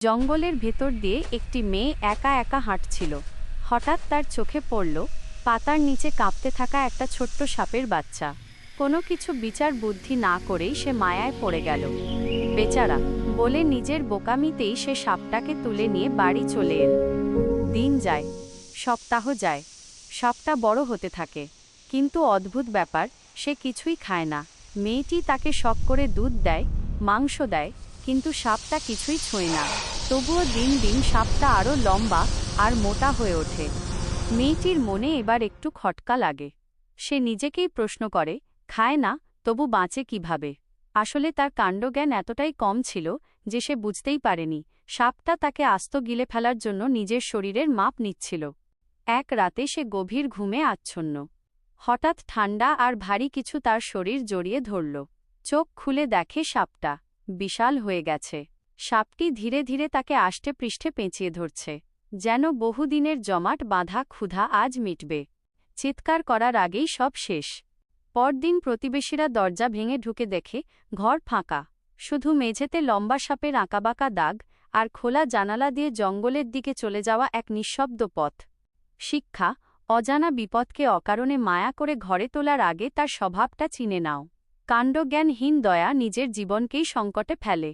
জঙ্গলের ভেতর দিয়ে একটি মেয়ে একা একা হাঁটছিল। হঠাৎ তার চোখে পড়ল পাতার নিচে কাঁপতে থাকা একটা ছোট্ট সাপের বাচ্চা। কোনো কিছু বিচার বুদ্ধি না করেই সে মায়ায় পড়ে গেল। বেচারা বলে নিজের বোকামিতেই সে সাপটাকে তুলে নিয়ে বাড়ি চলে এল। দিন যায়, সপ্তাহ যায়, সাপটা বড় হতে থাকে, কিন্তু অদ্ভুত ব্যাপার, সে কিছুই খায় না। মেয়েটি তাকে শখ করে দুধ দেয়, মাংস দেয়, কিন্তু সাপটা কিছুই ছোঁয় না। তবুও দিন দিন সাপটা আরও লম্বা আর মোটা হয়ে ওঠে। মেয়েটির মনে এবার একটু খটকা লাগে। সে নিজেকেই প্রশ্ন করে, খায় না, তবু বাঁচে কিভাবে? আসলে তার কাণ্ডজ্ঞান এতটাই কম ছিল যে সে বুঝতেই পারেনি সাপটা তাকে আস্ত গিলে ফেলার জন্য নিজের শরীরের মাপ নিচ্ছিল। এক রাতে সে গভীর ঘুমে আচ্ছন্ন। হঠাৎ ঠান্ডা আর ভারী কিছু তার শরীর জড়িয়ে ধরল। চোখ খুলে দেখে সাপটা বিশাল হয়ে গেছে। সাপটি ধীরে ধীরে তাকে আষ্টে পৃষ্ঠে পেঁচিয়ে ধরছে, যেন বহুদিনের জমাট বাঁধা ক্ষুধা আজ মিটবে। চিৎকার করার আগেই সব শেষ। পরদিন প্রতিবেশীরা দরজা ভেঙে ঢুকে দেখে ঘর ফাঁকা, শুধু মেঝেতে লম্বা সাপের আঁকাবাঁকা দাগ আর খোলা জানালা দিয়ে জঙ্গলের দিকে চলে যাওয়া এক নিঃশব্দ পথ। শিক্ষা: অজানা বিপদকে অকারণে মায়া করে ঘরে তোলার আগে তার স্বভাবটা চিনে নাও। কাণ্ডজ্ঞানহীন দয়া নিজের জীবনকেই সংকটে ফেলে।